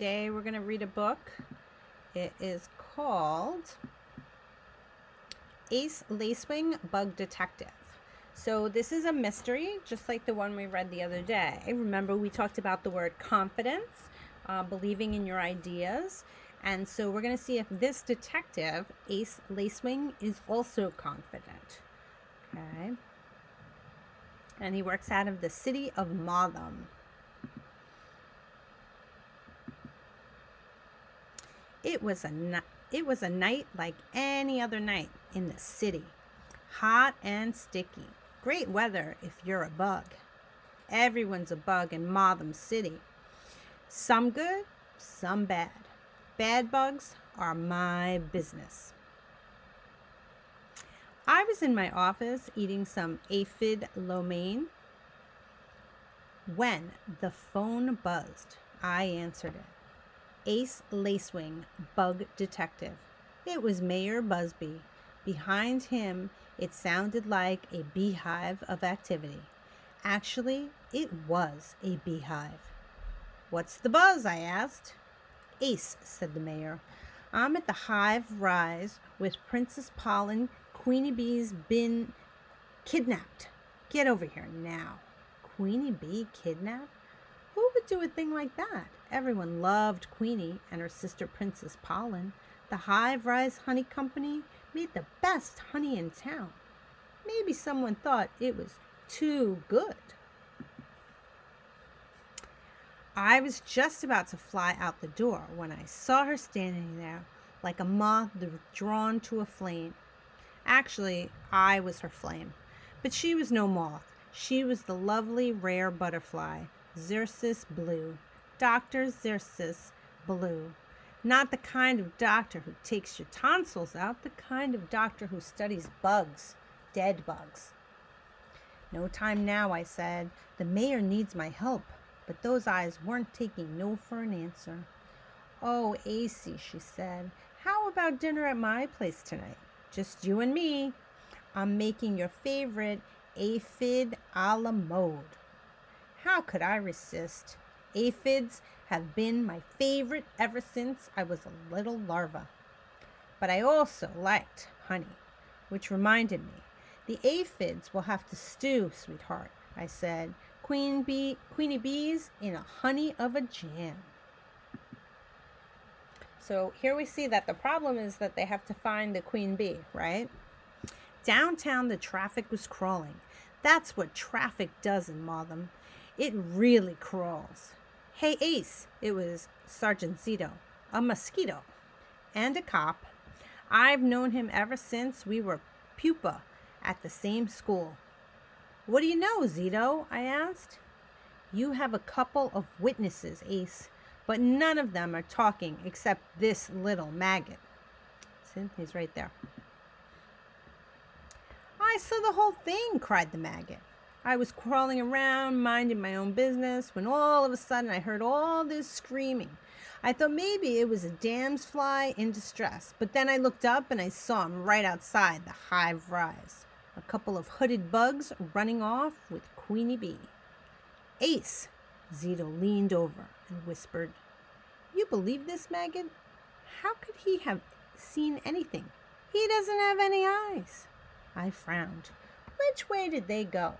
Today we're going to read a book. It is called Lacewing, Bug Detective. So this is a mystery, just like the one we read the other day. Remember, we talked about the word confidence, believing in your ideas. And so we're going to see if this detective, Ace Lacewing, is also confident. Okay. And he works out of the city of Motham. It was a night like any other night in the city. Hot and sticky. Great weather if you're a bug. Everyone's a bug in Motham City. Some good, some bad. Bad bugs are my business. I was in my office eating some aphid lo mein when the phone buzzed. I answered it. Ace Lacewing, Bug Detective. It was Mayor Busby. Behind him, it sounded like a beehive of activity. Actually, it was a beehive. "What's the buzz?" I asked. "Ace," said the mayor. "I'm at the Hive Rise with Princess Pollen. Queenie Bee's been kidnapped. Get over here now." Queenie Bee kidnapped? Who would do a thing like that? Everyone loved Queenie and her sister Princess Pollen. The Hive Rise Honey Company made the best honey in town. Maybe someone thought it was too good. I was just about to fly out the door when I saw her standing there like a moth drawn to a flame. Actually, I was her flame, but she was no moth. She was the lovely rare butterfly, Xerxes Blue. Dr. Xerxes Blue. Not the kind of doctor who takes your tonsils out, the kind of doctor who studies bugs, dead bugs. "No time now," I said. "The mayor needs my help." But those eyes weren't taking no for an answer. "Oh, Acey," she said, "how about dinner at my place tonight? Just you and me. I'm making your favorite aphid a la mode." How could I resist? Aphids have been my favorite ever since I was a little larva. But I also liked honey, which reminded me, the aphids will have to stew, sweetheart, I said. Queenie bees in a honey of a jam. So here we see that the problem is that they have to find the queen bee, right? Downtown, the traffic was crawling. That's what traffic does in Motham. It really crawls. "Hey, Ace," it was Sergeant Zito, a mosquito and a cop. I've known him ever since we were pupa at the same school. "What do you know, Zito?" I asked. "You have a couple of witnesses, Ace, but none of them are talking except this little maggot." See, he's right there. "I saw the whole thing," cried the maggot. "I was crawling around, minding my own business, when all of a sudden I heard all this screaming. I thought maybe it was a damselfly in distress, but then I looked up and I saw him right outside the Hive Rise. A couple of hooded bugs running off with Queenie Bee." "Ace," Zito leaned over and whispered. "You believe this, maggot? How could he have seen anything? He doesn't have any eyes." I frowned. "Which way did they go?"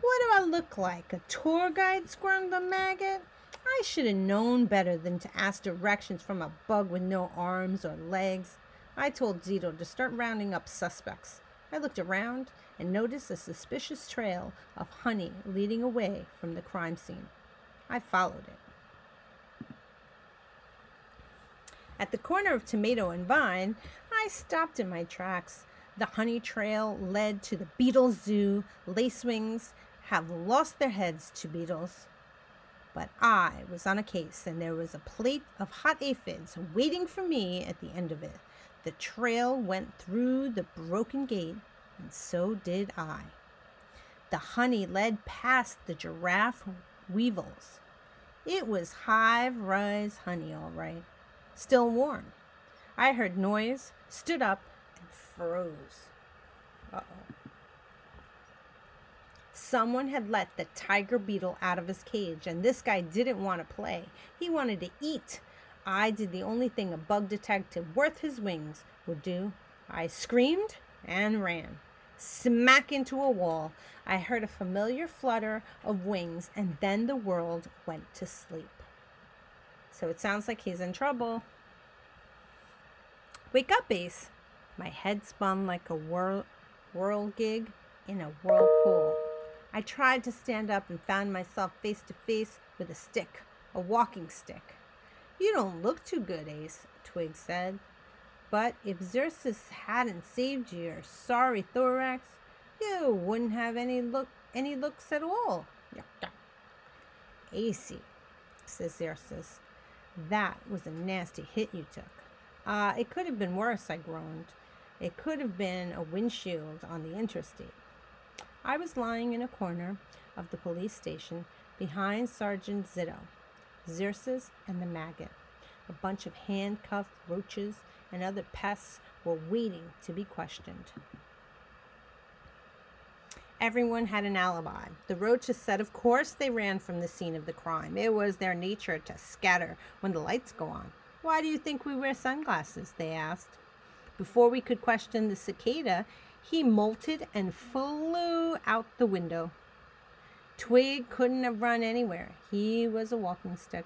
"What do I look like, a tour guide?" squirmed the maggot. "I should have known better than to ask directions from a bug with no arms or legs." I told Zito to start rounding up suspects. I looked around and noticed a suspicious trail of honey leading away from the crime scene. I followed it. At the corner of Tomato and Vine, I stopped in my tracks. The honey trail led to the Beetle Zoo. Lacewings have lost their heads to beetles. But I was on a case, and there was a plate of hot aphids waiting for me at the end of it. The trail went through the broken gate, and so did I. The honey led past the giraffe weevils. It was Hive Rise honey, all right. Still warm. I heard noise, stood up, and froze. Uh-oh. Someone had let the tiger beetle out of his cage, and this guy didn't want to play. He wanted to eat. I did the only thing a bug detective worth his wings would do. I screamed and ran. Smack into a wall. I heard a familiar flutter of wings, and then the world went to sleep. So it sounds like he's in trouble. Wake up, Ace. My head spun like a whirligig in a whirlpool. I tried to stand up and found myself face to face with a stick, a walking stick. You don't look too good, Ace, Twig said. But if Xerxes hadn't saved your sorry thorax, you wouldn't have any looks at all. Acey, says Xerxes. That was a nasty hit you took. It could have been worse, I groaned. It could have been a windshield on the interstate. I was lying in a corner of the police station behind Sergeant Zito, Xerxes, and the maggot. A bunch of handcuffed roaches and other pests were waiting to be questioned. Everyone had an alibi. The roaches said, of course, they ran from the scene of the crime. It was their nature to scatter when the lights go on. Why do you think we wear sunglasses? They asked. Before we could question the cicada, he molted and flew out the window. Twig couldn't have run anywhere. He was a walking stick.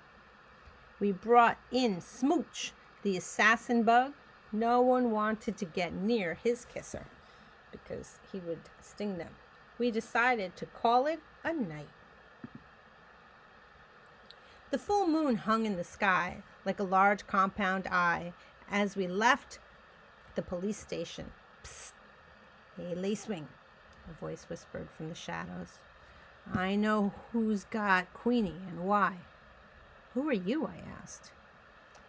We brought in Smooch, the assassin bug. No one wanted to get near his kisser because he would sting them. We decided to call it a night. The full moon hung in the sky like a large compound eye as we left the police station. Psst. Hey, Lacewing, a voice whispered from the shadows. I know who's got Queenie and why. Who are you? I asked.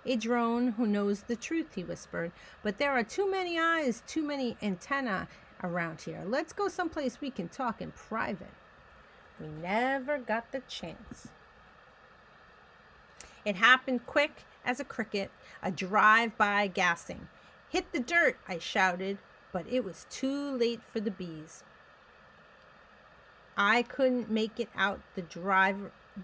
A drone who knows the truth, he whispered. But there are too many eyes, too many antennae around here. Let's go someplace we can talk in private. We never got the chance. It happened quick as a cricket, a drive-by gassing. Hit the dirt, I shouted, but it was too late for the bees. I couldn't make it out the driver, but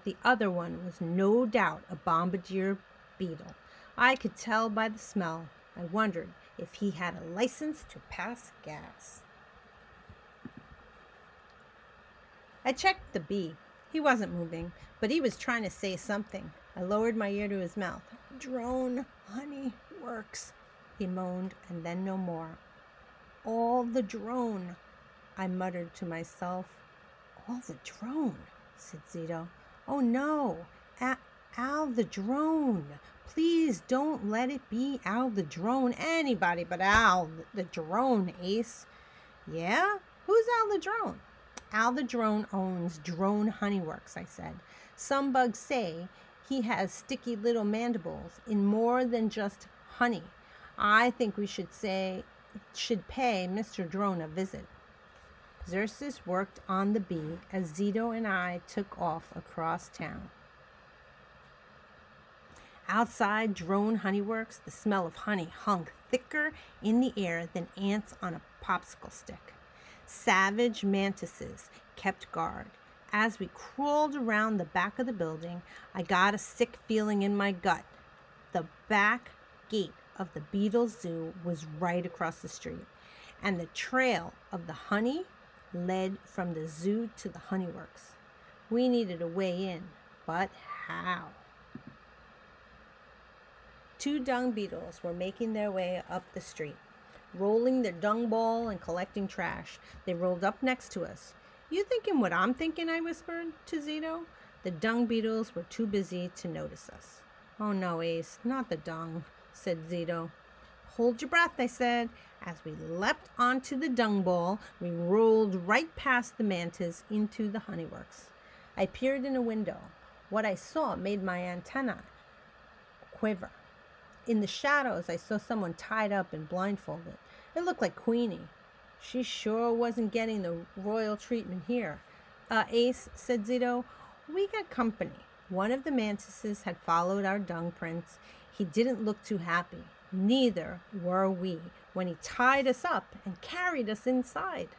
the other one was no doubt a bombardier beetle. I could tell by the smell. I wondered if he had a license to pass gas. I checked the bee. He wasn't moving, but he was trying to say something. I lowered my ear to his mouth. Drone, honey, works, he moaned, and then no more. All the drone, I muttered to myself. All the drone, said Zito. Oh no, Al the drone. Please don't let it be Al the drone. Anybody but Al the drone, Ace. Yeah? Who's Al the drone? Al the drone owns Drone Honeyworks, I said. Some bugs say he has sticky little mandibles in more than just honey. I think we should pay Mr. Drone a visit. Xerxes worked on the bee as Zito and I took off across town. Outside Drone Honeyworks, the smell of honey hung thicker in the air than ants on a popsicle stick. Savage mantises kept guard. As we crawled around the back of the building, I got a sick feeling in my gut. The back gate of the Beetle Zoo was right across the street, and the trail of the honey led from the zoo to the honeyworks. We needed a way in, but how? 2 dung beetles were making their way up the street, rolling their dung ball and collecting trash. They rolled up next to us. You thinking what I'm thinking? I whispered to Zito. The dung beetles were too busy to notice us. Oh no, Ace, not the dung, said Zito. Hold your breath, I said. As we leapt onto the dung ball, we rolled right past the mantis into the honeyworks. I peered in a window. What I saw made my antennae quiver. In the shadows, I saw someone tied up and blindfolded. It looked like Queenie. She sure wasn't getting the royal treatment here. Ace, said Zito, we got company. One of the mantises had followed our dung prints. He didn't look too happy. Neither were we. when he tied us up and carried us inside.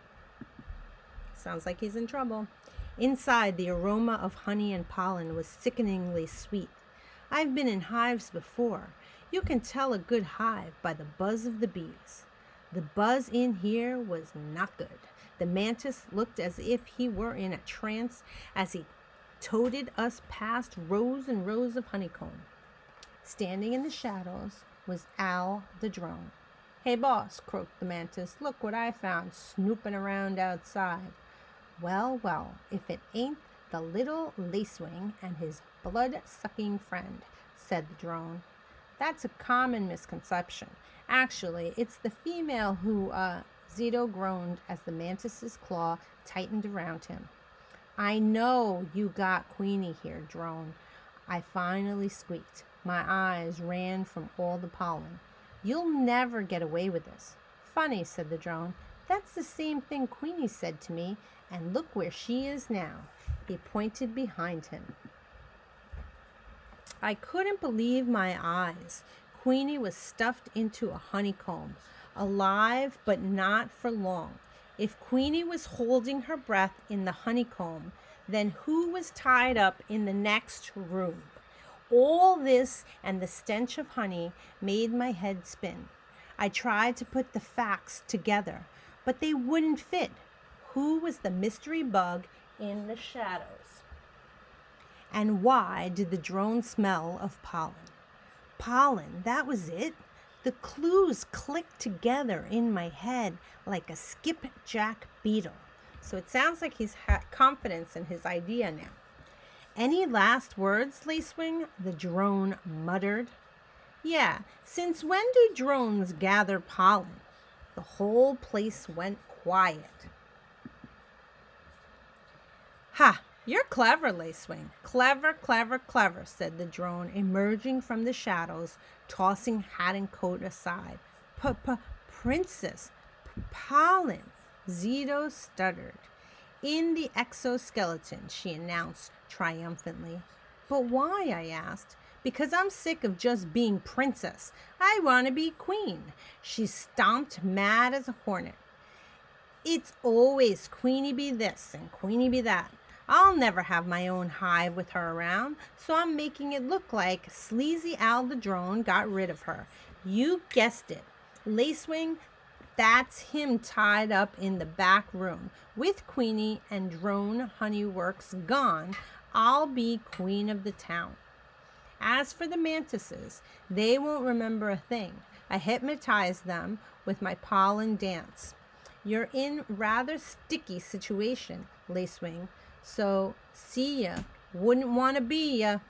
Sounds like he's in trouble. Inside, the aroma of honey and pollen was sickeningly sweet. I've been in hives before. You can tell a good hive by the buzz of the bees. The buzz in here was not good. The mantis looked as if he were in a trance as he toted us past rows and rows of honeycomb. Standing in the shadows was Al the drone. "Hey, boss," croaked the mantis, "look what I found snooping around outside." "Well, well, if it ain't the little Lacewing and his blood-sucking friend," said the drone. "That's a common misconception. Actually, it's the female who, Zito groaned as the mantis's claw tightened around him. "I know you got Queenie here, drone," I finally squeaked. My eyes ran from all the pollen. "You'll never get away with this." "Funny," said the drone. "That's the same thing Queenie said to me, and look where she is now." He pointed behind him. I couldn't believe my eyes. Queenie was stuffed into a honeycomb, alive but not for long. If Queenie was holding her breath in the honeycomb, then who was tied up in the next room? All this and the stench of honey made my head spin. I tried to put the facts together, but they wouldn't fit. Who was the mystery bug in the shadows? And why did the drone smell of pollen? Pollen, that was it. The clues clicked together in my head like a skipjack beetle. So it sounds like he's had confidence in his idea now. "Any last words, Lacewing?" the drone muttered. "Yeah, since when do drones gather pollen?" The whole place went quiet. "Ha! You're clever, Lacewing. Clever, clever, clever," said the drone, emerging from the shadows, tossing hat and coat aside. Princess, pollen," Zito stuttered. "In the exoskeleton," she announced triumphantly. "But why?" I asked. "Because I'm sick of just being princess. I want to be queen." She stomped mad as a hornet. "It's always Queenie be this and Queenie be that. I'll never have my own hive with her around, so I'm making it look like sleazy Al the drone got rid of her. You guessed it. Lacewing, that's him tied up in the back room. With Queenie and drone honeyworks gone, I'll be queen of the town. As for the mantises, they won't remember a thing. I hypnotized them with my pollen dance. You're in rather sticky situation, Lacewing, so see ya, wouldn't want to be ya."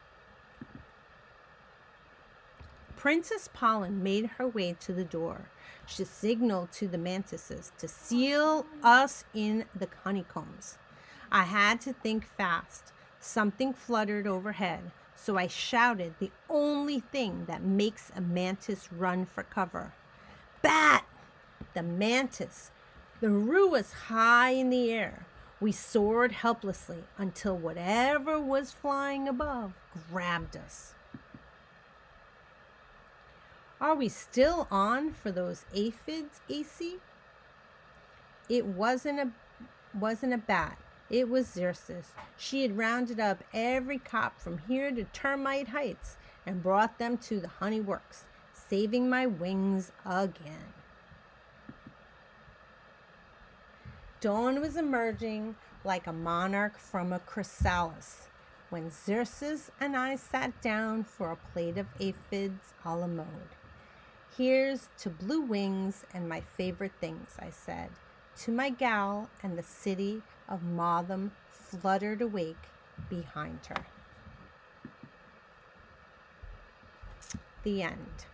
Princess Pollen made her way to the door. She signaled to the mantises to seal us in the honeycombs. I had to think fast. Something fluttered overhead, so I shouted the only thing that makes a mantis run for cover. "Bat!" The mantis. The roo was high in the air. We soared helplessly until whatever was flying above grabbed us. "Are we still on for those aphids, AC?" It wasn't a bat. It was Xerxes. She had rounded up every cop from here to Termite Heights and brought them to the honeyworks, saving my wings again. Dawn was emerging like a monarch from a chrysalis when Xerxes and I sat down for a plate of aphids a la mode. "Here's to blue wings and my favorite things," I said, to my gal, and the city of Motham fluttered awake behind her. The end.